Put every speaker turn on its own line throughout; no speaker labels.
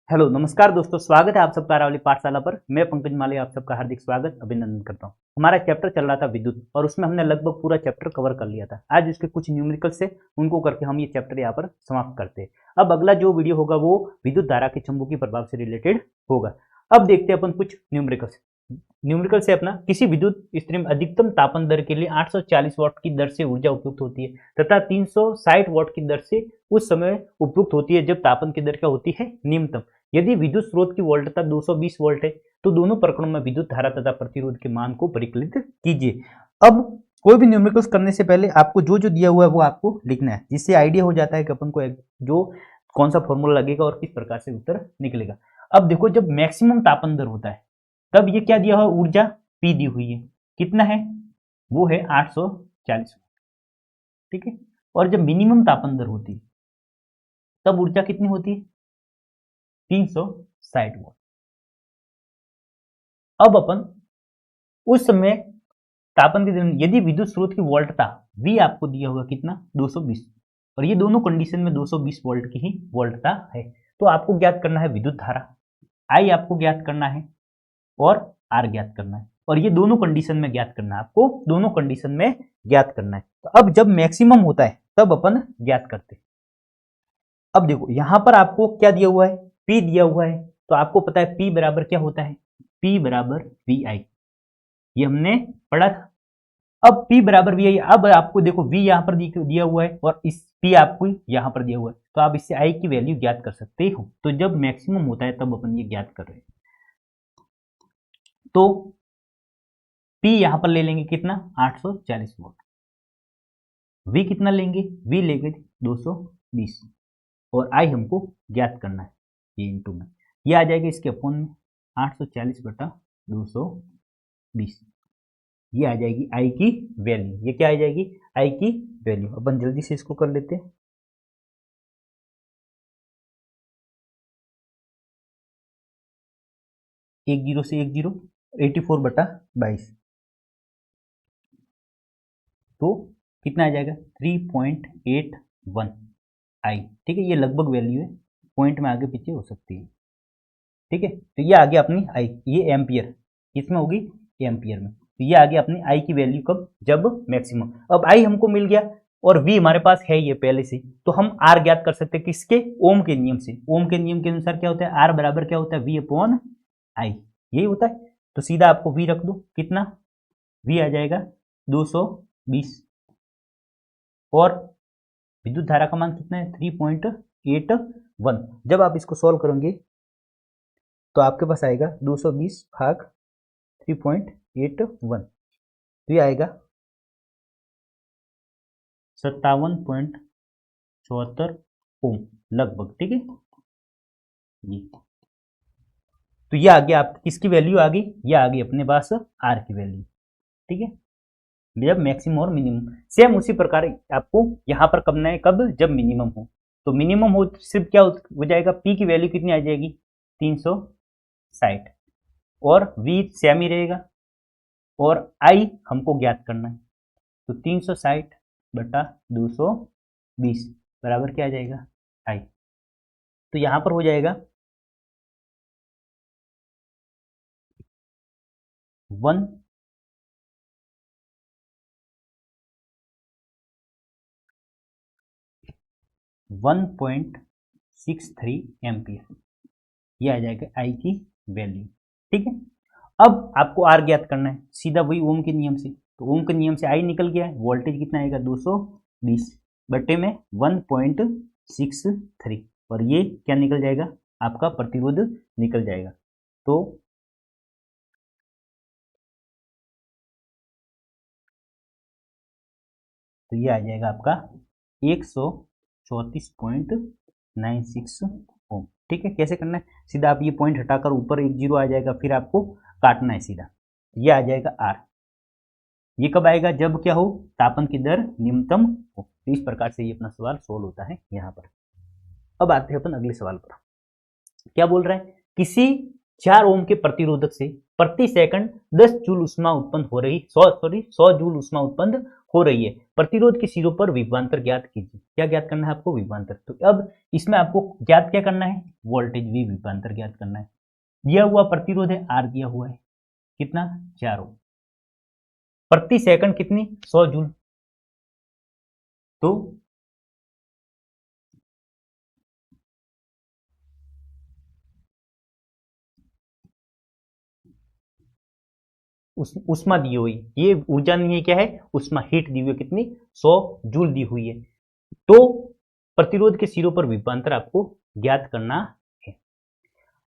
Hello नमस्कार दोस्तों, स्वागत है आप सबका अरावली पाठशाला पर। मैं पंकज माली आप सबका हार्दिक स्वागत अभिनंदन करता हूं। हमारा चैप्टर चल रहा था विद्युत और उसमें हमने लगभग पूरा चैप्टर कवर कर लिया था। आज इसके कुछ न्यूमेरिकल्स है, उनको करके हम ये चैप्टर यहाँ पर समाप्त करते हैं। अब अगला जो वीडियो होगा वो विद्युत धारा के चुंबकीय प्रभाव से रिलेटेड होगा। अब देखते हैं अपन कुछ न्यूमेरिकल्स। न्यूमेरिकल से अपना किसी विद्युत स्थिति में अधिकतम तापन दर के लिए 840 वाट की दर से ऊर्जा उपयुक्त होती है तथा 360 वाट की दर से उस समय उपयुक्त होती है जब तापन की दर क्या होती है, निम्नतम। यदि विद्युत स्रोत की वोल्टता 220 वोल्ट है तो दोनों प्रकरणों में विद्युत धारा तथा प्रतिरोध के मान को परिकलित कीजिए। अब कोई भी न्यूमेरिकल्स करने से पहले आपको जो जो दिया हुआ है वो आपको लिखना है, जिससे आइडिया हो जाता है कि अपन को जो कौन सा फॉर्मूला लगेगा और किस प्रकार से उत्तर निकलेगा। अब देखो, जब मैक्सिमम तापन दर होता है तब ये क्या दिया हुआ, ऊर्जा P दी हुई है, कितना है वो है 840, ठीक है। और जब मिनिमम तापन दर होती है तब ऊर्जा कितनी होती है, 360 वाट। अब अपन उस समय तापन के दिन यदि विद्युत स्रोत की वोल्टता V आपको दिया हुआ कितना, 220, और ये दोनों कंडीशन में 220 वोल्ट की ही वोल्टता है, तो आपको ज्ञात करना है विद्युत धारा I आपको ज्ञात करना है और R ज्ञात करना है, और ये दोनों कंडीशन में ज्ञात करना है, आपको दोनों कंडीशन में ज्ञात करना है। तो अब जब मैक्सिमम होता है तब अपन ज्ञात करते हैं। अब देखो यहां पर आपको क्या दिया हुआ है, P दिया हुआ है, तो आपको पता है P बराबर क्या होता है, P बराबर VI, ये हमने पढ़ा था। अब P बराबर VI, अब आपको देखो V यहां पर दिया हुआ है और इस P आपको यहां पर दिया हुआ है, तो आप इससे I की वैल्यू ज्ञात कर सकते हो। तो जब मैक्सिमम होता है तब अपन ये ज्ञात कर रहे हैं। तो P यहां पर ले लेंगे कितना, 840 वोल्ट। V कितना लेंगे, V लेंगे 220, और I हमको ज्ञात करना है, ये इंटू में ये आ जाएगा इसके अपोन में 840 बटा 220, ये आ जाएगी I की वैल्यू। ये क्या आ जाएगी, I की वैल्यू। अपन जल्दी से इसको कर लेते हैं। एक जीरो से एक जीरो, 84 बटा 22, तो कितना आ जाएगा 3.81 I, ठीक है। ये लगभग वैल्यू है, पॉइंट में आगे पीछे हो सकती है, ठीक है। तो ये आ गया अपनी I, ये एम्पियर किसमें होगी, एम्पियर में। तो ये आ गया अपनी I की वैल्यू कब, जब मैक्सिमम। अब I हमको मिल गया और V हमारे पास है ये पहले से, तो हम R ज्ञात कर सकते हैं किसके, ओम के नियम से। ओम के नियम के अनुसार क्या होता है, R बराबर क्या होता है, V अपॉन I, यही होता है। तो सीधा आपको V रख दो, कितना V आ जाएगा 220, और विद्युत धारा का मान कितना है 3.81। जब आप इसको सॉल्व करेंगे तो आपके पास आएगा 220 भाग 3.81, तो ये आएगा 57.74 ओम लगभग, ठीक है। ये तो ये आ गया, आप किसकी वैल्यू आ गई, ये आ गई अपने पास आर की वैल्यू, ठीक है। जब मैक्सिमम और मिनिमम, सेम उसी प्रकार आपको यहाँ पर करना है, कब, जब मिनिमम हो। तो मिनिमम हो सिर्फ क्या हो जाएगा, पी की वैल्यू कितनी आ जाएगी 360, और वी सेम ही रहेगा, और आई हमको ज्ञात करना है। तो 360 बटा 220 बराबर क्या आ जाएगा, आई। तो यहां पर हो जाएगा 1.63 एम्पियर, ये आ जाएगा आई की वैल्यू, ठीक है। अब आपको आर ज्ञात करना है, सीधा वही ओम के नियम से। तो ओम के नियम से आई निकल गया है, वोल्टेज कितना आएगा 220 बटे में 1.63, और ये क्या निकल जाएगा, आपका प्रतिरोध निकल जाएगा। तो ये आ जाएगा आपका 134.96 ओम, ठीक है। कैसे करना है, सीधा आप ये पॉइंट हटाकर ऊपर एक जीरो आ जाएगा, फिर आपको काटना है सीधा, ये आ जाएगा आर। ये कब आएगा, जब क्या हो, तापन की दर न्यूनतम हो। तो इस प्रकार से ये अपना सवाल सोल्व होता है यहाँ पर। अब आते हैं अपन अगले सवाल पर। क्या बोल रहा है, किसी 4 ओम के प्रतिरोधक से प्रति सेकंड 10 जूल ऊष्मा उत्पन्न हो रही 100 जूल ऊष्मा उत्पन्न हो रही है। प्रतिरोध के सिरों पर विभवांतर ज्ञात कीजिए। क्या ज्ञात करना है आपको? विभवांतर। तो अब इसमें आपको ज्ञात क्या करना है? वोल्टेज V विभवांतर ज्ञात करना है। दिया हुआ प्रतिरोध है R, दिया हुआ है कितना? 4 ओम। प्रति सेकंड कितनी? 100 जूल। तो उष्मा दी हुई, ये ऊर्जा नहीं है, क्या है? उष्मा, हीट दी हुई है कितनी? 100 जूल दी हुई है। तो प्रतिरोध के सिरों पर विभवांतर आपको ज्ञात करना है।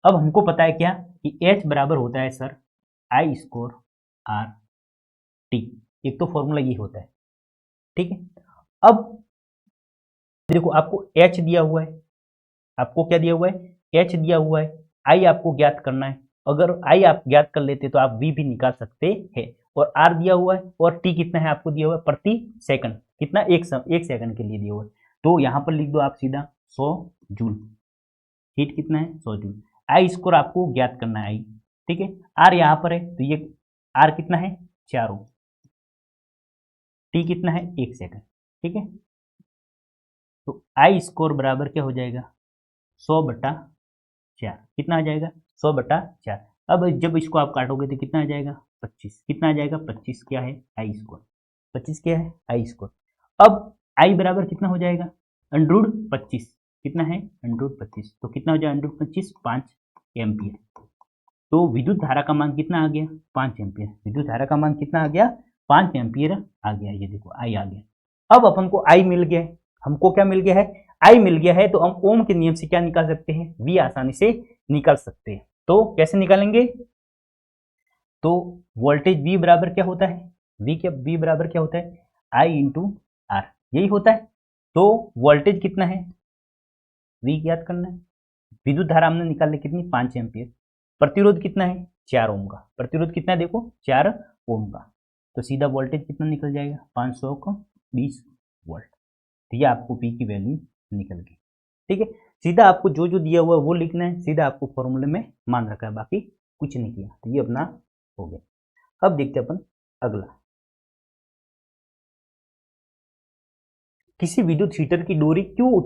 अब हमको पता है क्या कि H बराबर होता है sir I square R T। एक तो फॉर्मूला ये होता है, ठीक है। अब देखो आपको H दिया हुआ है, आपको क्या दिया हुआ है? H दिया हुआ है, I आपको ज्ञात करना है। अगर I आप ज्ञात कर लेते तो आप V भी निकाल सकते हैं। और R दिया हुआ है और T कितना है आपको दिया हुआ है? प्रति सेकंड कितना? एक सेकंड के लिए दिया हुआ है। तो यहां पर लिख दो आप सीधा 100 जूल। हीट कितना है? 100 जूल। I स्कोर आपको ज्ञात करना है, I, ठीक है। R यहाँ पर है तो ये R कितना है? 4 ओम। T कितना है? 1 सेकंड, ठीक है। तो I स्कोर बराबर क्या हो जाएगा? 100/4। कितना आ जाएगा? 100/4। अब जब इसको आप काटोगे तो कितना आ जाएगा? 25। कितना आ जाएगा? 25 क्या है? I score. 25 क्या है? I score. अब I बराबर कितना हो जाएगा? √25। कितना है? √25। तो कितना हो जाएगा √25? 5 एम्पियर। तो विद्युत धारा का मान कितना आ गया? 5 एम्पियर। विद्युत धारा का मान कितना आ गया? 5 एम्पियर आ गया। ये देखो I आ गया। अब अपन को I मिल गया है। हमको क्या मिल गया है? I मिल गया है। तो हम ओम के नियम से क्या निकाल सकते हैं? V आसानी से निकाल सकते हैं। तो कैसे निकालेंगे? तो वोल्टेज V बराबर क्या होता है? V बराबर क्या होता है? I इंटू R, यही होता है। तो वोल्टेज कितना है? V ज्ञात करना है। विद्युत धारा हमने निकाल ली कितनी? 5 एम्पियर। प्रतिरोध कितना है? 4 ओम का। प्रतिरोध कितना है? देखो 4 ओम का। तो सीधा वोल्टेज कितना निकल जाएगा? 500 को 20 वोल्ट। तो ये आपको पी की वैल्यू निकल गई, ठीक है। सीधा आपको जो जो दिया हुआ है वो लिखना है, सीधा आपको फॉर्मूले में मान रखा है, बाकी कुछ नहीं किया। तो ये अपना हो गया। अब देखते हैं अपन अगला। किसी विद्युत हीटर की डोरी क्यों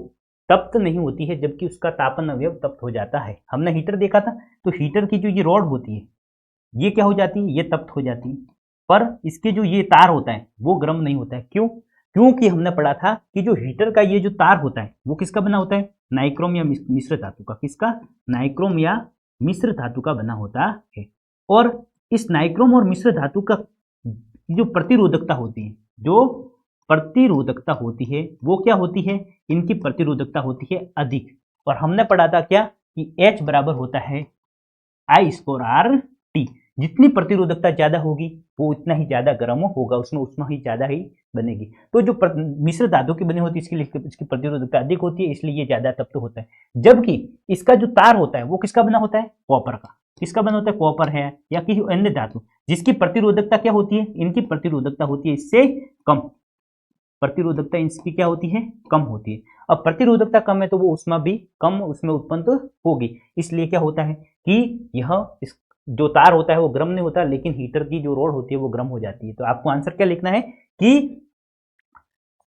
तप्त नहीं होती है जबकि उसका तापन अवयव तप्त हो जाता है? हमने हीटर देखा था, तो हीटर की जो ये रॉड होती है ये क्या हो जाती है? ये तप्त हो जाती है। पर इसके जो ये तार होता है वो गर्म नहीं होता है। क्यों? क्योंकि हमने पढ़ा था कि जो हीटर का ये जो तार होता है वो किसका बना होता है? नाइक्रोम या मिश्र धातु का। किसका? नाइक्रोम या मिश्र धातु का बना होता है। और इस नाइक्रोम और मिश्र धातु का जो प्रतिरोधकता होती है, जो प्रतिरोधकता होती है वो क्या होती है? इनकी प्रतिरोधकता होती है अधिक। और हमने पढ़ा था क्या कि H बराबर होता है I स्कोर R T। जितनी प्रतिरोधकता ज्यादा होगी वो उतना ही ज्यादा गर्म होगा, उसमें उष्मा ही ज्यादा ही बनेगी। तो जो मिश्र धातु की बनी होती है इसके लिए इसकी प्रतिरोधकता अधिक होती है, इसलिए ये ज्यादा तप्त होता है। जबकि इसका जो तार होता है वो किसका बना होता है? कॉपर का। किसका बना होता है? कॉपर है या किसी अन्य धातु, जिसकी प्रतिरोधकता क्या होती है? इनकी प्रतिरोधकता होती है इससे कम। प्रतिरोधकता इसकी क्या होती है? कम होती है। अब प्रतिरोधकता कम है तो वो उष्मा भी कम उसमें उत्पन्न तो होगी। इसलिए क्या होता है कि यह जो तार होता है वो गर्म नहीं होता, लेकिन हीटर की जो रॉड होती है वो गर्म हो जाती है। तो आपको आंसर क्या लिखना है कि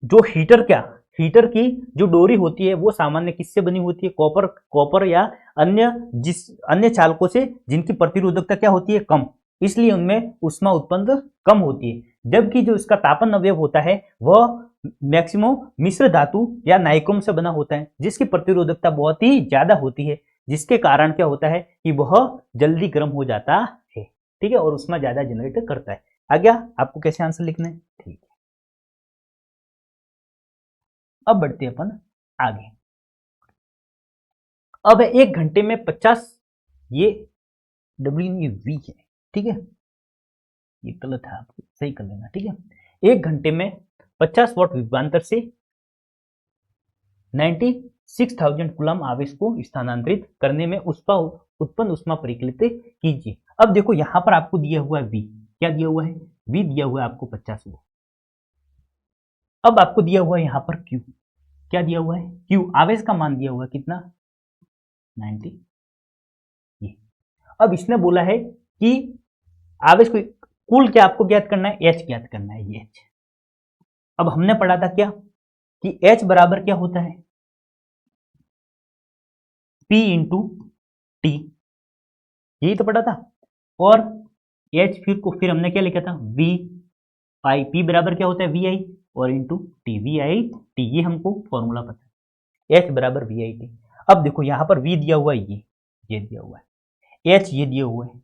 जो हीटर की जो डोरी होती है वो सामान्य किससे बनी होती है? कॉपर या अन्य चालकों से, जिनकी प्रतिरोधकता क्या होती है? कम। इसलिए उनमें ऊष्मा उत्पन्न कम होती है। जबकि जो इसका तापन अवयव होता है वह मैक्सिमम मिश्र धातु या नाइक्रोम से बना होता है, जिसकी प्रतिरोधकता बहुत ही ज्यादा होती है, जिसके कारण क्या होता है कि वह जल्दी गर्म हो जाता है, ठीक है, और ऊष्मा ज्यादा जनरेट करता है। आ गया आपको कैसे आंसर लिखना है? ठीक है। अब बढ़ते अपन आगे। अब 1 घंटे में 50, ये डब्ल्यू ये वी है, ठीक है, ये गलत है, आपको सही कर लेना, ठीक है। 1 घंटे में 50 वाट विभवांतर से 96,000 कूलम आवेश को स्थानांतरित करने में उत्पन्न ऊष्मा परिकलित कीजिए। अब देखो यहां पर आपको दिया हुआ है वी। क्या दिया हुआ है? वी दिया हुआ है आपको 50 वाट। अब आपको दिया हुआ है यहां पर क्यू। क्या दिया हुआ है? क्यू। आवेश का मान दिया हुआ है कितना? 90। ये अब इसने बोला है कि आवेश को कुल क्या आपको ज्ञात करना है, एच ज्ञात करना है, ये एच। अब हमने पढ़ा था क्या कि एच बराबर क्या होता है, P इंटू टी, यही तो पढ़ा था। और एच फिर हमने क्या लिखा था, वी आई, पी बराबर क्या होता है वी आई, और into T, V I T, ये हमको फॉर्मूला पता है, एच बराबर वी आई टी। अब देखो यहाँ पर वी दिया हुआ है, ये दिया हुआ है, एच ये दिया हुआ है,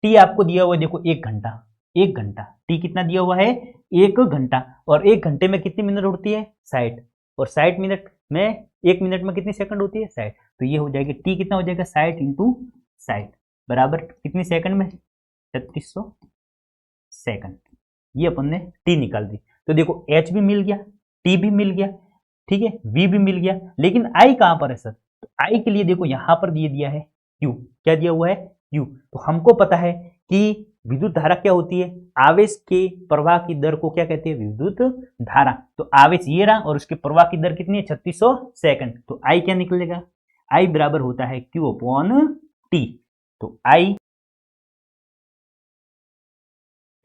टी आपको दिया हुआ है, देखो 1 घंटा, 1 घंटा, टी कितना दिया हुआ है 1 घंटा, और 1 घंटे में कितनी मिनट उड़ती है 60, और 60 मिनट में 1 मिनट में कितनी सेकंड होती है 60, तो ये हो जाएगी टी कितना हो जाएगा 60 इंटू 60 बराबर कितनी सेकंड में 3600 सेकंड, ये अपन ने टी निकाल दी। तो देखो एच भी मिल गया, टी भी मिल गया, ठीक है, वी भी मिल गया, लेकिन आई कहां पर है सर, तो आई के लिए देखो यहां पर ये दिया है क्यू, क्या दिया हुआ है क्यू। तो हमको पता है कि विद्युत धारा क्या होती है, आवेश के प्रवाह की दर को क्या कहते हैं, विद्युत धारा। तो आवेश ये रहा और उसके प्रवाह की दर कितनी है 3600 सेकंड, तो आई क्या निकलेगा, आई बराबर होता है क्यू अपॉन टी। तो आई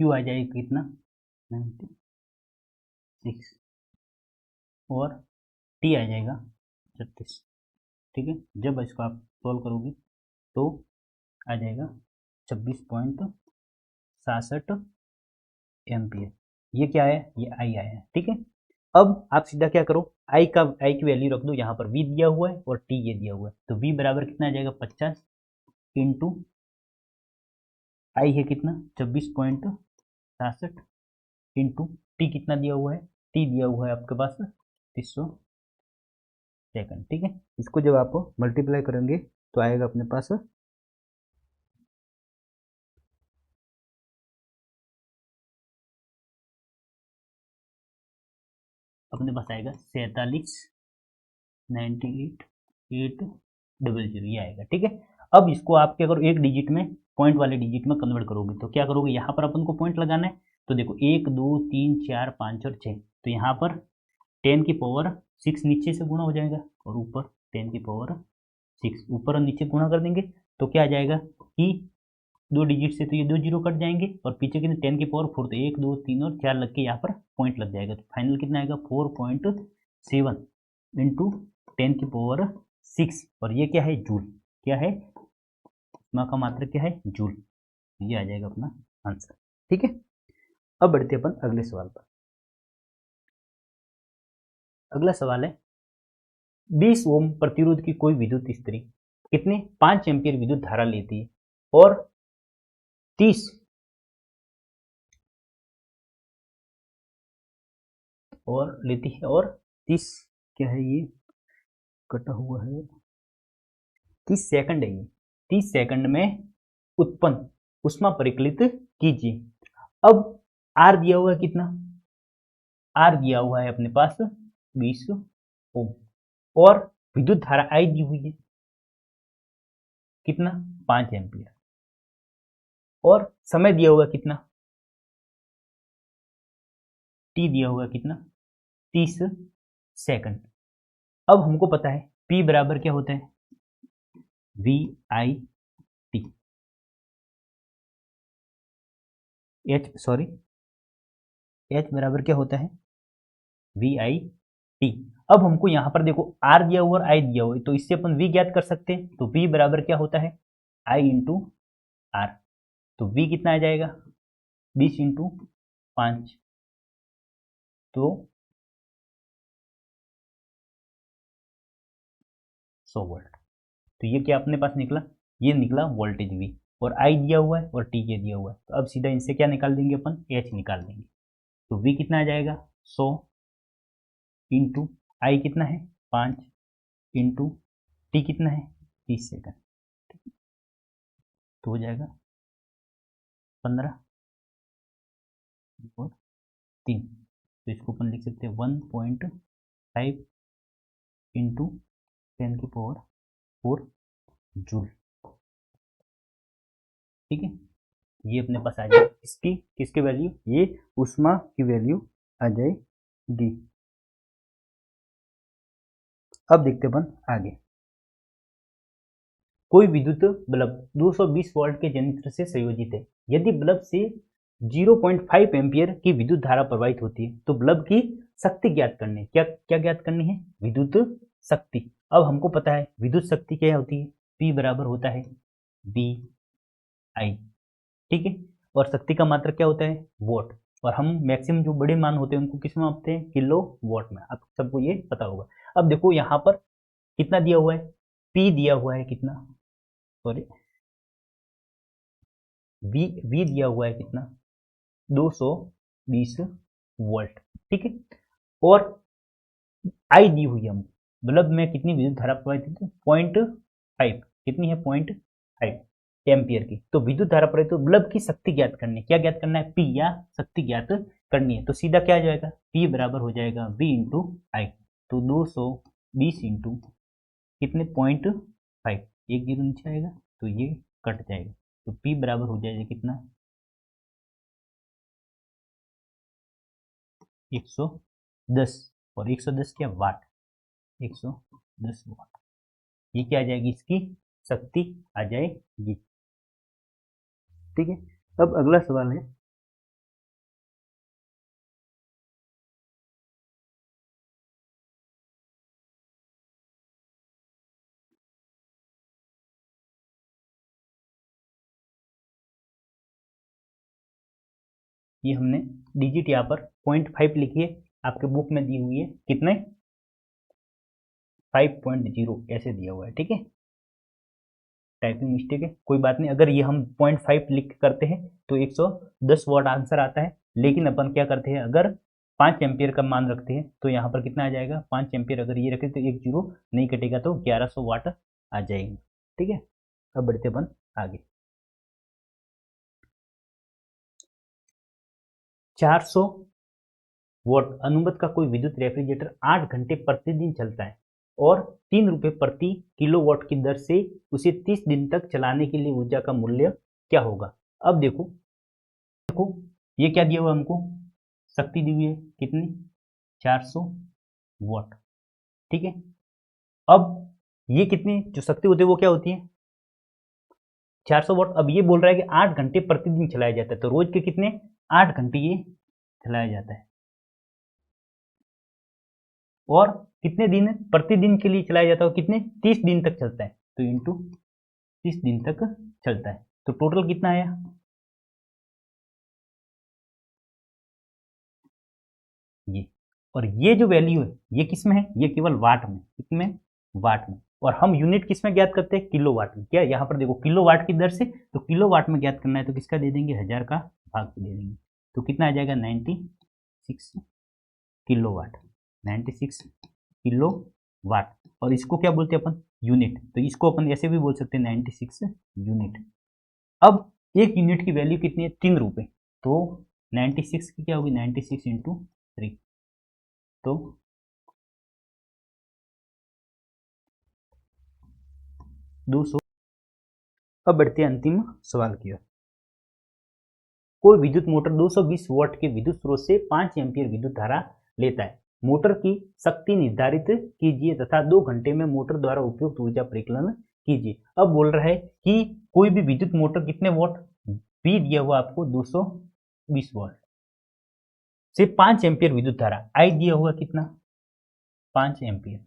क्यू आ जाएगा कितना 96, और टी आ जाएगा 36, ठीक है। जब इसको आप सॉल्व करोगे तो आ जाएगा 26.67 एम्पियर, ये क्या है, ये आई आया है, ठीक है। अब आप सीधा क्या करो, आई की वैल्यू रख दो, यहाँ पर वी दिया हुआ है और टी ये दिया हुआ है, तो वी बराबर कितना आ जाएगा 50 इंटू आई है कितना 26.67 इंटू टी कितना दिया हुआ है, टी दिया हुआ है आपके पास 300 सेकंड, ठीक है। इसको जब आप मल्टीप्लाई करेंगे तो आएगा अपने पास आएगा 47,98,800, ये आएगा, ठीक है। अब इसको आप क्या करो, एक डिजिट में, पॉइंट वाले डिजिट में कन्वर्ट करोगे तो क्या करोगे, यहाँ पर अपन को पॉइंट लगाना है, तो देखो 1 2 3 4 5 और 6, तो यहाँ पर 10 की पावर 6 नीचे से गुणा हो जाएगा, और ऊपर 10 की पावर 6 ऊपर और नीचे गुणा कर देंगे, तो क्या आ जाएगा कि 2 डिजिट से तो ये 2 जीरो कट जाएंगे, और पीछे कितने 10 की पावर 4, तो 1 2 3 और 4 लग के यहाँ पर पॉइंट लग जाएगा, तो फाइनल कितना आएगा 4.7 इंटू 10 की पावर 6, और ये क्या है जूल, क्या है उष्मा का मात्रक क्या है जूल, ये आ जाएगा अपना आंसर, ठीक है। अब बढ़ते अपन अगले सवाल पर। अगला सवाल है 20 ओम प्रतिरोध की कोई विद्युत स्त्री कितने 5 एम्पियर विद्युत धारा लेती है और 30 क्या है ये कटा हुआ है, 30 सेकंड है ये, 30 सेकंड में उत्पन्न उष्मा परिकलित कीजिए। अब आर दिया हुआ है कितना, आर दिया हुआ है अपने पास 20 ओम, और विद्युत धारा आई दी हुई है कितना 5 एम्पियर, और समय दिया हुआ कितना, टी दिया हुआ कितना 30 सेकंड। अब हमको पता है P बराबर क्या होता है वी आई टी, एच बराबर क्या होता है वी आई टी। अब हमको यहाँ पर देखो आर दिया हुआ और आई दिया हुआ है, तो इससे अपन वी ज्ञात कर सकते हैं, तो वी बराबर क्या होता है आई इंटू आर, तो वी कितना आ जाएगा 20 इंटू 5, तो 100 वोल्ट, तो ये क्या अपने पास निकला, ये निकला वोल्टेज वी, और आई दिया हुआ है और टी ये दिया हुआ है, तो अब सीधा इनसे क्या निकाल देंगे अपन एच निकाल देंगे, तो वी कितना आ जाएगा 100 इंटू आई कितना है 5 इंटू टी कितना है 30 सेकंड, तो हो जाएगा 15 और 3, तो इसको अपन लिख सकते हैं 1.5 इंटू 10 की पावर 4 जूल, ठीक है। ये अपने पास आ जाए इसकी किसकी वैल्यू, ये उष्मा की वैल्यू आ जाएगी। अब देखते अपन आगे। कोई विद्युत बल्ब 220 वोल्ट के जनरेटर से संयोजित है। यदि बल्ब से 0.5 एम्पियर की विद्युत धारा प्रवाहित होती है तो बल्ब की शक्ति ज्ञात करनी है। क्या क्या ज्ञात करनी है? विद्युत शक्ति। अब हमको पता है विद्युत शक्ति क्या होती है, P बराबर होता है V I, ठीक है। और शक्ति का मात्रक क्या होता है? वोट। और हम मैक्सिमम जो बड़े मान होते हैं उनको किस में मापते हैं? किलो वोट में। आप सबको ये पता होगा। अब देखो यहाँ पर कितना दिया हुआ है? P दिया हुआ है कितना, सॉरी V दिया हुआ है कितना? 220 वोल्ट, ठीक है। और I दी हुई है हमको, बल्ब में कितनी विद्युत धारा प्रवाहित होती है? 0.5, कितनी है? 0.5 एम्पियर की। तो विद्युत धारा प्रवाहित, तो बल्ब की शक्ति ज्ञात करनी है। क्या ज्ञात करना है? P या शक्ति ज्ञात करनी है। तो सीधा क्या आ जाएगा? P बराबर हो जाएगा V इंटू आई। तो 220 इंटू कितने? 0.5, एक जीरो नीचे आएगा तो ये कट जाएगा। तो P बराबर हो जाएगा कितना? 110। और 110 क्या? वाट। 110 वाट। ये क्या आ जाएगी? इसकी शक्ति आ जाएगी, ठीक है। अब अगला सवाल है, ये हमने डिजिट यहाँ पर 0.5 लिखी है, आपके बुक में दी हुई है कितने? 5.0 ऐसे दिया हुआ है, ठीक है। टाइपिंग मिस्टेक है, कोई बात नहीं। अगर ये हम 0.5 लिख करते हैं तो 110 वाट आंसर आता है। लेकिन अपन क्या करते हैं, अगर 5 एम्पियर का मान रखते हैं तो यहाँ पर कितना आ जाएगा? 5 एम्पियर अगर ये रखे तो एक जीरो नहीं कटेगा तो 1100 वाट आ जाएगी, ठीक है। अब बढ़ते अपन आगे। 400 वोट अनुमत का कोई विद्युत रेफ्रिजरेटर 8 घंटे प्रतिदिन चलता है और 3 रुपये प्रति किलोवाट की दर से उसे 30 दिन तक चलाने के लिए ऊर्जा का मूल्य क्या होगा? अब देखो देखो ये क्या दिया हुआ हमको? शक्ति दी हुई है कितनी? 400 वोट, ठीक है। अब ये कितनी जो शक्ति होती है वो क्या होती है? 400 वोट। अब ये बोल रहा है कि 8 घंटे प्रतिदिन चलाया जाता है, तो रोज के कितने? 8 घंटे ये चलाया जाता है। और कितने दिन प्रतिदिन के लिए चलाया जाता है? कितने? 30 दिन तक चलता है, तो इंटू 30 दिन तक चलता है। तो टोटल कितना आया? ये। और ये जो वैल्यू है ये किस में है? ये केवल वाट में। किसमें? वाट में। और हम यूनिट किस में ज्ञात करते हैं? किलो वाट में। क्या यहाँ पर देखो किलो वाट की दर से, तो किलो वाट में ज्ञात करना है तो किसका दे देंगे? 1000 का भाग दे देंगे। तो कितना आ जाएगा? 96 किलो वाट। 96 kilo watt. और इसको क्या बोलते हैं अपन? यूनिट। तो इसको अपन ऐसे भी बोल सकते हैं 96 यूनिट। अब एक यूनिट की वैल्यू कितनी है? 3 रुपये। तो 96 की क्या होगी? 96 इंटू 3, तो 200। अब बढ़ते हैं अंतिम सवाल की ओर। कोई विद्युत मोटर 220 वोल्ट के विद्युत स्रोत से 5 एम्पीयर विद्युत धारा लेता है। मोटर की शक्ति निर्धारित कीजिए तथा 2 घंटे में मोटर द्वारा उपयुक्त ऊर्जा परिकलन कीजिए। अब बोल रहा है कि कोई भी विद्युत मोटर कितने वोल्ट? पी दिया हुआ आपको 220 वोल्ट से 5 एम्पीयर विद्युत धारा, आई दिया हुआ कितना? 5 एम्पीयर,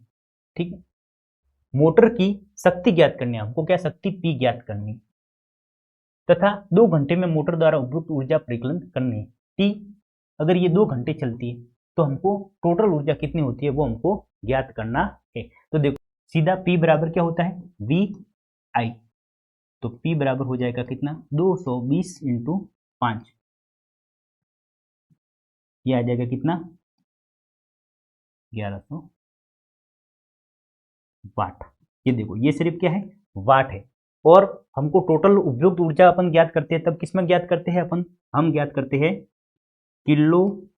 ठीक है। मोटर की शक्ति ज्ञात करनी है हमको। क्या शक्ति? पी ज्ञात करनी तथा 2 घंटे में मोटर द्वारा उपयुक्त ऊर्जा परिकलन करनी है। टी अगर ये 2 घंटे चलती है तो हमको टोटल ऊर्जा कितनी होती है वो हमको ज्ञात करना है। तो देखो सीधा P बराबर क्या होता है? वी आई। तो P बराबर हो जाएगा कितना? 220 इंटू 5, ये आ जाएगा कितना? 1100 वाट। ये देखो ये सिर्फ क्या है? वाट है। और हमको टोटल उपयुक्त ऊर्जा अपन ज्ञात करते हैं, तब किस में ज्ञात करते हैं अपन? हम ज्ञात करते हैं किलो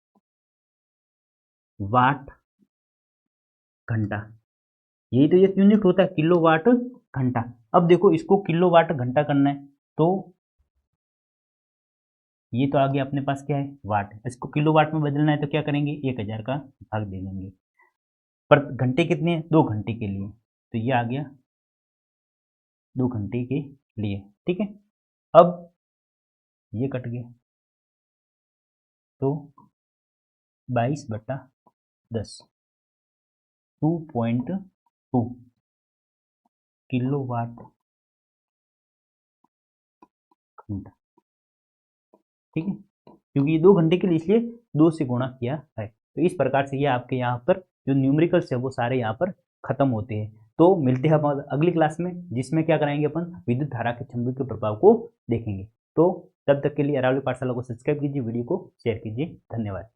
वाट घंटा। यही तो ये यूनिट होता है, किलो वाट घंटा। अब देखो इसको किलो वाट घंटा करना है तो ये तो आ गया अपने पास क्या है? वाट। इसको किलो वाट में बदलना है तो क्या करेंगे? 1000 का भाग दे देंगे। पर घंटे कितने हैं? 2 घंटे के लिए, तो ये आ गया 2 घंटे के लिए। ठीक है, अब ये कट गया तो 22/10 2.2 किलोवाट घंटा। ठीक है, क्योंकि ये 2 घंटे के लिए इसलिए 2 से गुणा किया है। तो इस प्रकार से ये आपके यहाँ पर जो न्यूमेरिकल्स है वो सारे यहाँ पर खत्म होते हैं। तो मिलते हैं अपन अगली क्लास में, जिसमें क्या कराएंगे अपन विद्युत धारा के चुंबकीय के प्रभाव को देखेंगे। तो तब तक के लिए अरावली पाठशाला को सब्सक्राइब कीजिए, वीडियो को शेयर कीजिए। धन्यवाद।